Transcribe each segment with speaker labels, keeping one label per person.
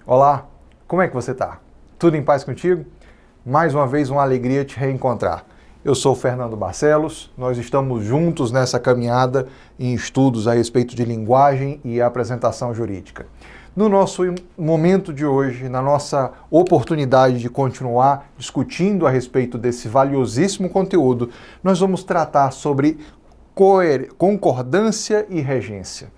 Speaker 1: Olá, como é que você está? Tudo em paz contigo? Mais uma vez, uma alegria te reencontrar. Eu sou o Fernando Barcelos, nós estamos juntos nessa caminhada em estudos a respeito de linguagem e apresentação jurídica. No nosso momento de hoje, na nossa oportunidade de continuar discutindo a respeito desse valiosíssimo conteúdo, nós vamos tratar sobre concordância e regência.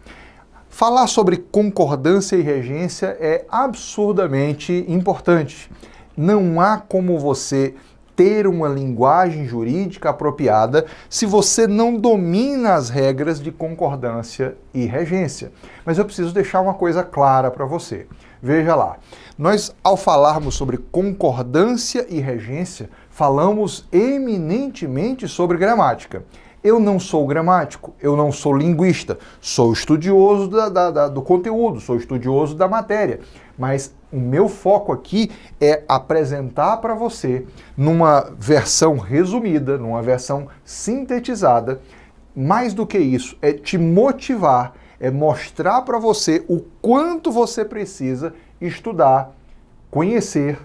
Speaker 1: Falar sobre concordância e regência é absurdamente importante. Não há como você ter uma linguagem jurídica apropriada se você não domina as regras de concordância e regência. Mas eu preciso deixar uma coisa clara para você. Veja lá, nós ao falarmos sobre concordância e regência, falamos eminentemente sobre gramática. Eu não sou gramático, eu não sou linguista, sou estudioso do conteúdo, sou estudioso da matéria, mas o meu foco aqui é apresentar para você, numa versão resumida, numa versão sintetizada, mais do que isso, é te motivar, é mostrar para você o quanto você precisa estudar, conhecer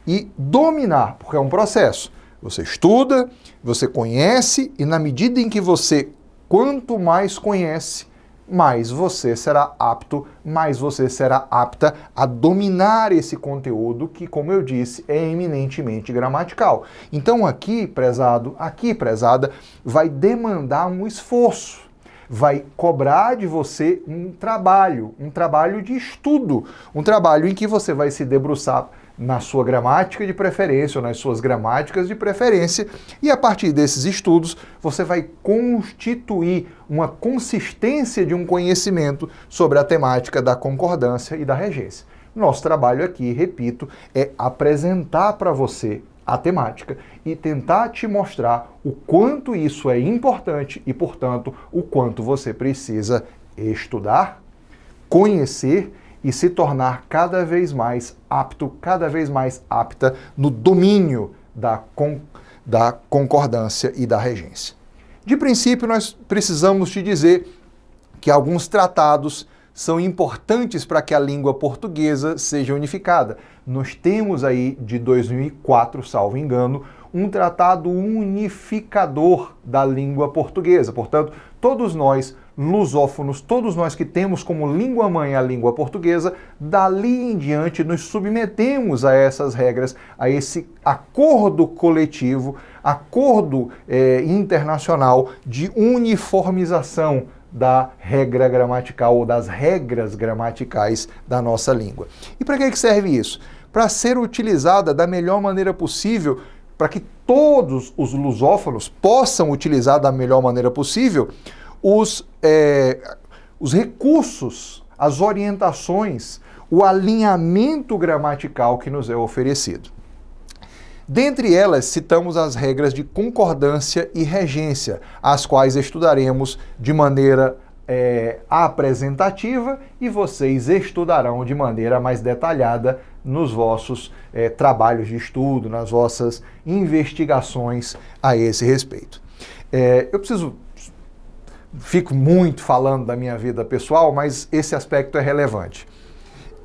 Speaker 1: e dominar, porque é um processo. Você estuda, você conhece e na medida em que você, quanto mais conhece, mais você será apto, mais você será apta a dominar esse conteúdo que, como eu disse, é eminentemente gramatical. Então aqui, prezado, aqui, prezada, vai demandar um esforço, vai cobrar de você um trabalho de estudo, um trabalho em que você vai se debruçar na sua gramática de preferência ou nas suas gramáticas de preferência, e a partir desses estudos você vai constituir uma consistência de um conhecimento sobre a temática da concordância e da regência. Nosso trabalho aqui, repito, é apresentar para você a temática e tentar te mostrar o quanto isso é importante e, portanto, o quanto você precisa estudar, conhecer e se tornar cada vez mais apto, cada vez mais apta no domínio da concordância e da regência. De princípio, nós precisamos te dizer que alguns tratados são importantes para que a língua portuguesa seja unificada. Nós temos aí, de 2004, salvo engano, um tratado unificador da língua portuguesa. Portanto, todos nós, lusófonos, todos nós que temos como língua-mãe a língua portuguesa, dali em diante nos submetemos a essas regras, a esse acordo coletivo, acordo internacional de uniformização da regra gramatical ou das regras gramaticais da nossa língua. E para que serve isso? Para ser utilizada da melhor maneira possível, para que todos os lusófonos possam utilizar da melhor maneira possível os recursos, as orientações, o alinhamento gramatical que nos é oferecido. Dentre elas, citamos as regras de concordância e regência, as quais estudaremos de maneira apresentativa e vocês estudarão de maneira mais detalhada nos vossos trabalhos de estudo, nas vossas investigações a esse respeito. Fico muito falando da minha vida pessoal, mas esse aspecto é relevante.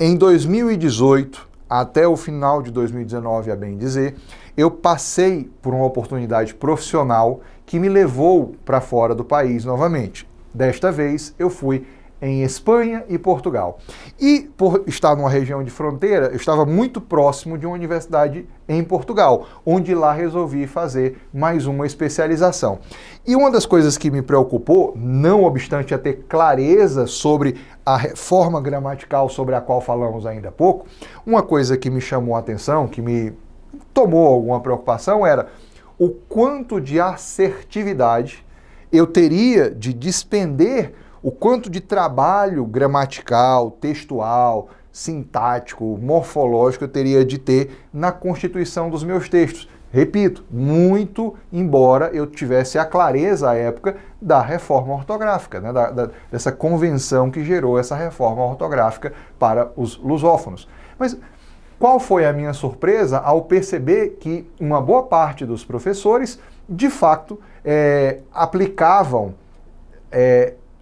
Speaker 1: Em 2018, até o final de 2019, a bem dizer, eu passei por uma oportunidade profissional que me levou para fora do país novamente. Desta vez, eu fui em Espanha e Portugal. E por estar numa região de fronteira, eu estava muito próximo de uma universidade em Portugal, onde lá resolvi fazer mais uma especialização. E uma das coisas que me preocupou, não obstante a ter clareza sobre a reforma gramatical sobre a qual falamos ainda há pouco, uma coisa que me chamou a atenção, que me tomou alguma preocupação, era o quanto de assertividade eu teria de despender, o quanto de trabalho gramatical, textual, sintático, morfológico eu teria de ter na constituição dos meus textos. Repito, muito embora eu tivesse a clareza à época da reforma ortográfica, né, dessa convenção que gerou essa reforma ortográfica para os lusófonos. Mas qual foi a minha surpresa ao perceber que uma boa parte dos professores, de fato, aplicavam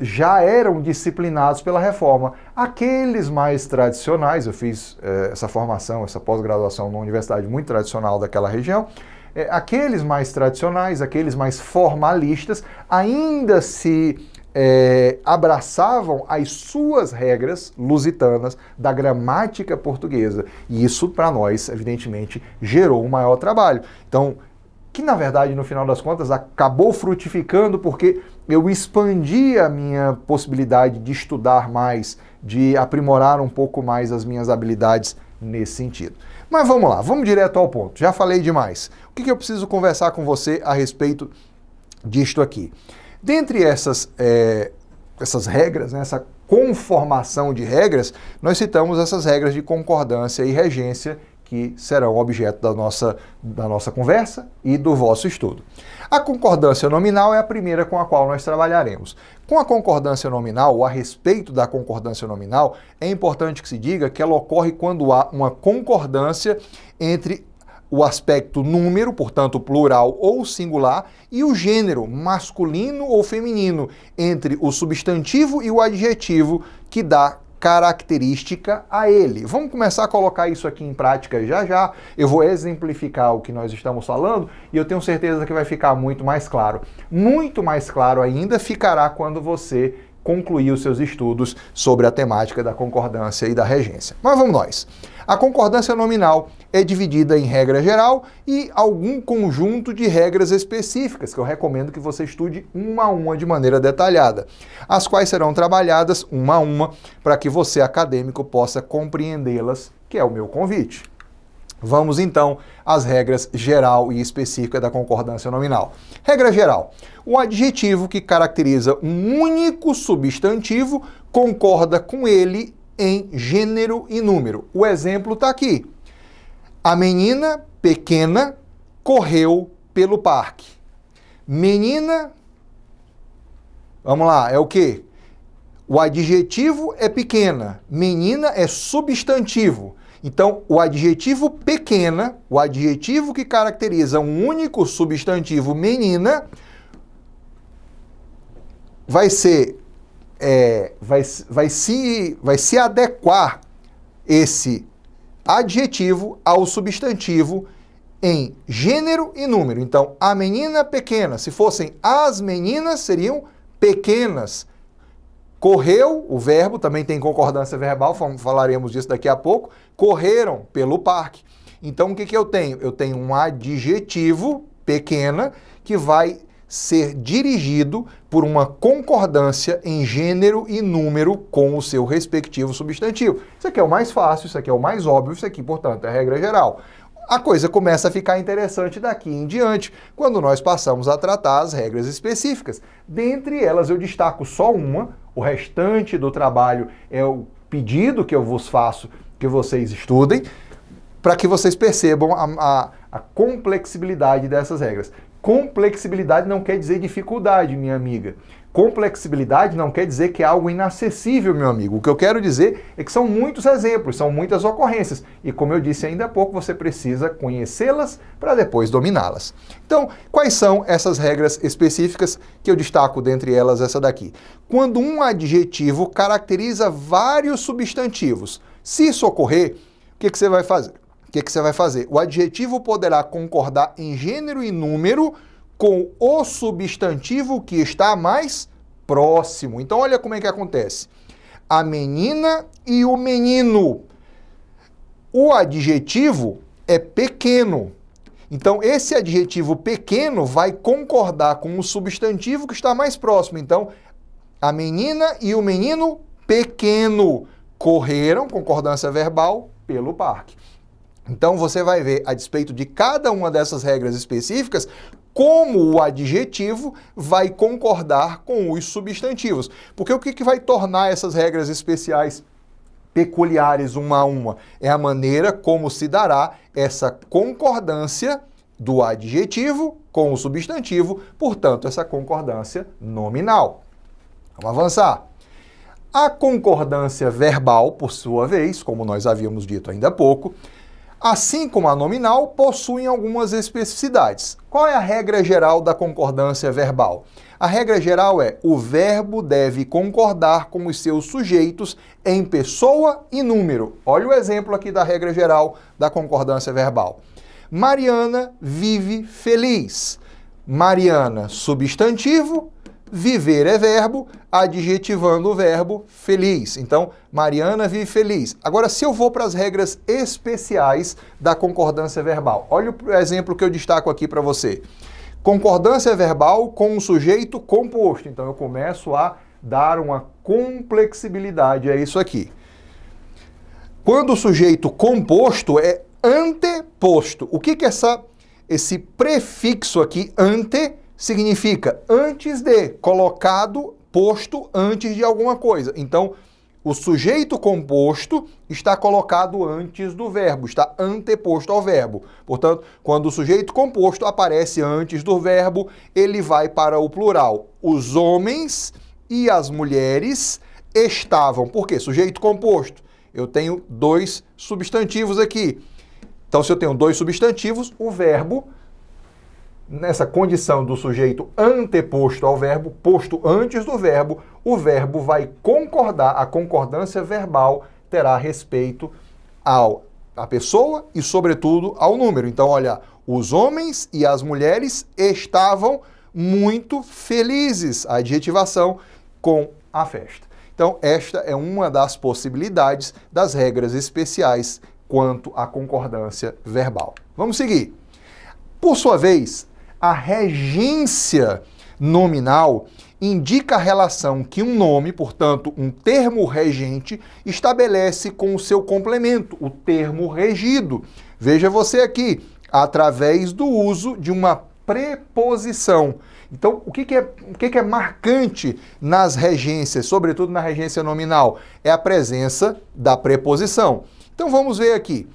Speaker 1: já eram disciplinados pela reforma. Aqueles mais tradicionais, eu fiz essa formação, essa pós-graduação numa universidade muito tradicional daquela região, aqueles mais tradicionais, aqueles mais formalistas, ainda se abraçavam as suas regras lusitanas da gramática portuguesa. E isso, para nós, evidentemente, gerou um maior trabalho. Então, que na verdade, no final das contas, acabou frutificando porque eu expandi a minha possibilidade de estudar mais, de aprimorar um pouco mais as minhas habilidades nesse sentido. Mas vamos lá, vamos direto ao ponto. Já falei demais. O que eu preciso conversar com você a respeito disto aqui? Dentre essas regras, né, essa conformação de regras, nós citamos essas regras de concordância e regência que serão objeto da nossa conversa e do vosso estudo. A concordância nominal é a primeira com a qual nós trabalharemos. Com a concordância nominal, ou a respeito da concordância nominal, é importante que se diga que ela ocorre quando há uma concordância entre o aspecto número, portanto plural ou singular, e o gênero, masculino ou feminino, entre o substantivo e o adjetivo que dá característica a ele. Vamos começar a colocar isso aqui em prática já já. Eu vou exemplificar o que nós estamos falando e eu tenho certeza que vai ficar muito mais claro. Muito mais claro ainda ficará quando você concluir os seus estudos sobre a temática da concordância e da regência. Mas vamos nós. A concordância nominal é dividida em regra geral e algum conjunto de regras específicas, que eu recomendo que você estude uma a uma de maneira detalhada, as quais serão trabalhadas uma a uma para que você, acadêmico, possa compreendê-las, que é o meu convite. Vamos então às regras geral e específica da concordância nominal. Regra geral. O adjetivo que caracteriza um único substantivo concorda com ele em gênero e número. O exemplo está aqui. A menina pequena correu pelo parque. Menina, vamos lá, é o quê? O adjetivo é pequena, menina é substantivo. Então, o adjetivo pequena, o adjetivo que caracteriza um único substantivo menina, vai se adequar esse adjetivo ao substantivo em gênero e número. Então, a menina pequena, se fossem as meninas, seriam pequenas. Correu, o verbo, também tem concordância verbal, falaremos disso daqui a pouco, correram pelo parque. Então, o que eu tenho? Eu tenho um adjetivo, pequena, que vai ser dirigido por uma concordância em gênero e número com o seu respectivo substantivo. Isso aqui é o mais fácil, isso aqui é o mais óbvio, isso aqui, portanto, é a regra geral. A coisa começa a ficar interessante daqui em diante, quando nós passamos a tratar as regras específicas. Dentre elas, eu destaco só uma, o restante do trabalho é o pedido que eu vos faço que vocês estudem, para que vocês percebam a complexibilidade dessas regras. Complexibilidade não quer dizer dificuldade, minha amiga. Complexibilidade não quer dizer que é algo inacessível, meu amigo. O que eu quero dizer é que são muitos exemplos, são muitas ocorrências. E como eu disse ainda há pouco, você precisa conhecê-las para depois dominá-las. Então, quais são essas regras específicas que eu destaco dentre elas essa daqui? Quando um adjetivo caracteriza vários substantivos, se isso ocorrer, o que você vai fazer? O adjetivo poderá concordar em gênero e número com o substantivo que está mais próximo. Então, olha como é que acontece. A menina e o menino. O adjetivo é pequeno. Então, esse adjetivo pequeno vai concordar com o substantivo que está mais próximo. Então, a menina e o menino pequeno correram, concordância verbal, pelo parque. Então, você vai ver, a despeito de cada uma dessas regras específicas, como o adjetivo vai concordar com os substantivos. Porque o que vai tornar essas regras especiais peculiares uma a uma? É a maneira como se dará essa concordância do adjetivo com o substantivo, portanto, essa concordância nominal. Vamos avançar. A concordância verbal, por sua vez, como nós havíamos dito ainda há pouco, assim como a nominal, possuem algumas especificidades. Qual é a regra geral da concordância verbal? A regra geral é: o verbo deve concordar com os seus sujeitos em pessoa e número. Olha o exemplo aqui da regra geral da concordância verbal. Mariana vive feliz. Mariana, substantivo, viver é verbo, adjetivando o verbo feliz. Então, Mariana vive feliz. Agora, se eu vou para as regras especiais da concordância verbal, olha o exemplo que eu destaco aqui para você. Concordância verbal com um sujeito composto. Então, eu começo a dar uma complexibilidade a isso aqui. Quando o sujeito composto é anteposto. O que esse prefixo aqui, ante, significa? Antes de, colocado, posto antes de alguma coisa. Então, o sujeito composto está colocado antes do verbo, está anteposto ao verbo. Portanto, quando o sujeito composto aparece antes do verbo, ele vai para o plural. Os homens e as mulheres estavam. Por quê? Sujeito composto. Eu tenho dois substantivos aqui. Então, se eu tenho dois substantivos, o verbo, nessa condição do sujeito anteposto ao verbo, posto antes do verbo, o verbo vai concordar, a concordância verbal terá respeito à pessoa e, sobretudo, ao número. Então, olha, os homens e as mulheres estavam muito felizes, a adjetivação com a festa. Então, esta é uma das possibilidades das regras especiais quanto à concordância verbal. Vamos seguir. Por sua vez, a regência nominal indica a relação que um nome, portanto, um termo regente, estabelece com o seu complemento, o termo regido. Veja você aqui, através do uso de uma preposição. Então, o que é marcante nas regências, sobretudo na regência nominal? É a presença da preposição. Então, vamos ver aqui.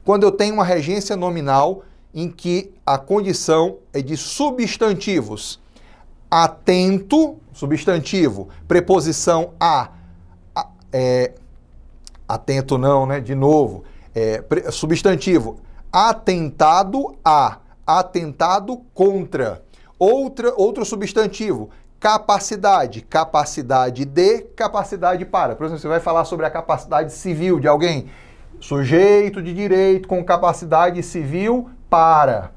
Speaker 1: Quando eu tenho uma regência nominal em que a condição é de substantivos. Atento, substantivo, preposição a, atento não, né? De novo, substantivo, atentado a, atentado contra. Outro substantivo, capacidade, capacidade de, capacidade para. Por exemplo, você vai falar sobre a capacidade civil de alguém, sujeito de direito com capacidade civil para.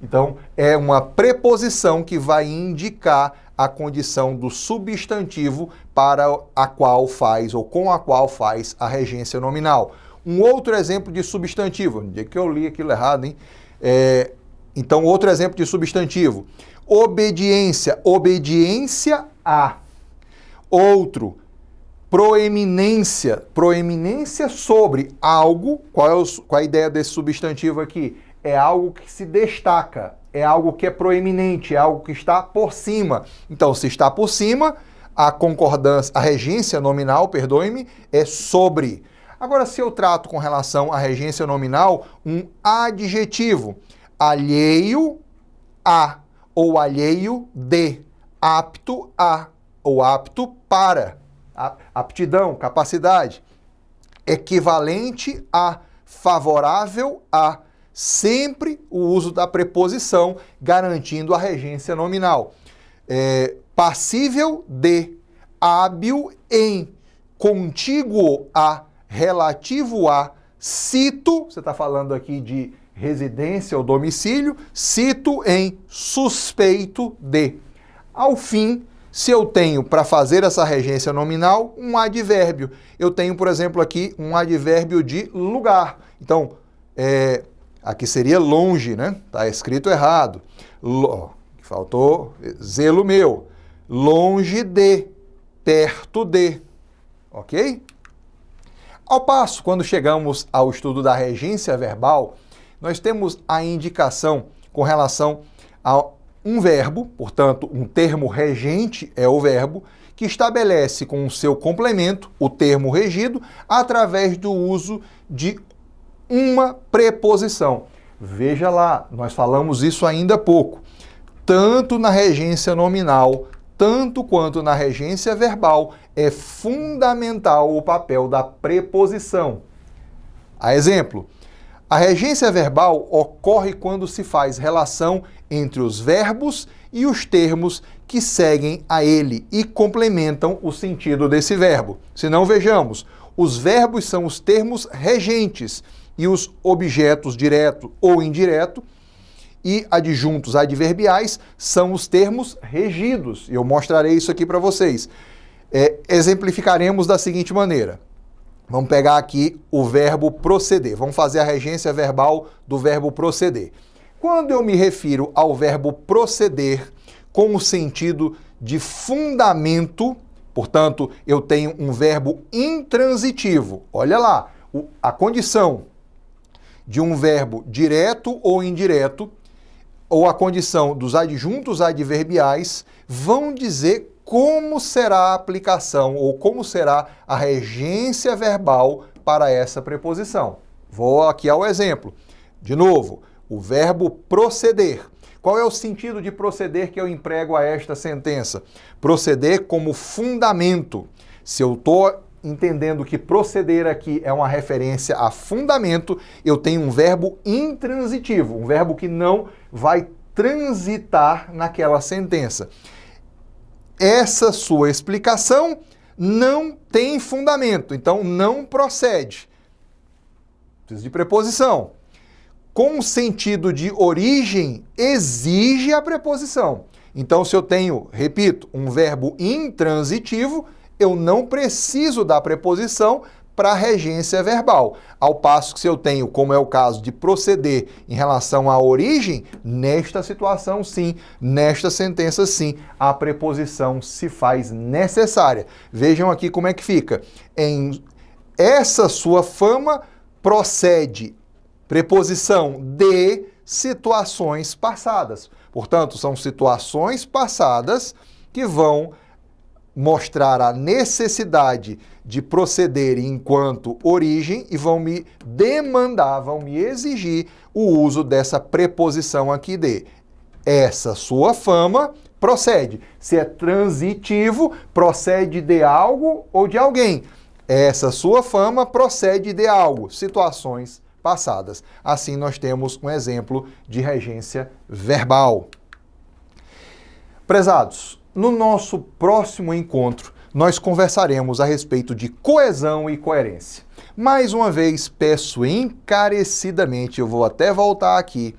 Speaker 1: Então, é uma preposição que vai indicar a condição do substantivo para a qual faz, ou com a qual faz a regência nominal. Um outro exemplo de substantivo, no dia que eu li aquilo errado, hein? Então, outro exemplo de substantivo. Obediência, obediência a. Outro, proeminência, proeminência sobre algo. Qual é a ideia desse substantivo aqui? É algo que se destaca, é algo que é proeminente, é algo que está por cima. Então, se está por cima, a concordância, a regência nominal, perdoe-me, é sobre. Agora, se eu trato com relação à regência nominal, um adjetivo, alheio a, ou alheio de, apto a, ou apto para, aptidão, capacidade, equivalente a, favorável a, sempre o uso da preposição, garantindo a regência nominal. Passível de, hábil em, contíguo a, relativo a, cito, você está falando aqui de residência ou domicílio, cito em, suspeito de. Ao fim, se eu tenho, para fazer essa regência nominal, um advérbio. Eu tenho, por exemplo, aqui um advérbio de lugar. Então, aqui seria longe, né? Está escrito errado. Faltou zelo meu. Longe de, perto de. Ok? Ao passo, quando chegamos ao estudo da regência verbal, nós temos a indicação com relação a um verbo, portanto, um termo regente é o verbo, que estabelece com o seu complemento, o termo regido, através do uso de uma preposição. Veja lá, nós falamos isso ainda há pouco. Tanto na regência nominal, tanto quanto na regência verbal, é fundamental o papel da preposição. A exemplo, A regência verbal ocorre quando se faz relação entre os verbos e os termos que seguem a ele e complementam o sentido desse verbo. Se não, vejamos, os verbos são os termos regentes e os objetos direto ou indireto e adjuntos adverbiais são os termos regidos. Eu mostrarei isso aqui para vocês. Exemplificaremos da seguinte maneira. Vamos pegar aqui o verbo proceder. Vamos fazer a regência verbal do verbo proceder. Quando eu me refiro ao verbo proceder com o sentido de fundamento, portanto, eu tenho um verbo intransitivo. Olha lá, a condição de um verbo direto ou indireto, ou a condição dos adjuntos adverbiais, vão dizer como será a aplicação ou como será a regência verbal para essa preposição. Vou aqui ao exemplo. De novo, o verbo proceder. Qual é o sentido de proceder que eu emprego a esta sentença? Proceder como fundamento. Se eu estou entendendo que proceder aqui é uma referência a fundamento, eu tenho um verbo intransitivo, um verbo que não vai transitar naquela sentença. Essa sua explicação não tem fundamento, então não procede. Preciso de preposição. Com o sentido de origem, exige a preposição. Então, se eu tenho, repito, um verbo intransitivo, eu não preciso da preposição para a regência verbal. Ao passo que se eu tenho, como é o caso de proceder em relação à origem, nesta situação sim, nesta sentença sim, a preposição se faz necessária. Vejam aqui como é que fica. Em essa sua fama procede preposição de situações passadas. Portanto, são situações passadas que vão mostrar a necessidade de proceder enquanto origem e vão me demandar, vão me exigir o uso dessa preposição aqui de. Essa sua fama procede. Se é transitivo, procede de algo ou de alguém. Essa sua fama procede de algo, situações passadas. Assim nós temos um exemplo de regência verbal. Prezados, no nosso próximo encontro, nós conversaremos a respeito de coesão e coerência. Mais uma vez, peço encarecidamente, eu vou até voltar aqui,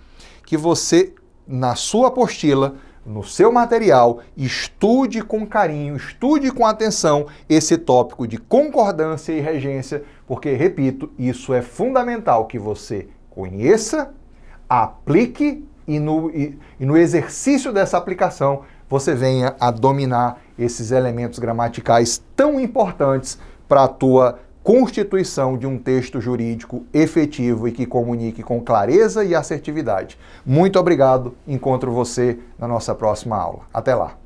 Speaker 1: que você, na sua apostila, no seu material, estude com carinho, estude com atenção esse tópico de concordância e regência, porque, repito, isso é fundamental que você conheça, aplique e no exercício dessa aplicação você venha a dominar esses elementos gramaticais tão importantes para a tua constituição de um texto jurídico efetivo e que comunique com clareza e assertividade. Muito obrigado, encontro você na nossa próxima aula. Até lá!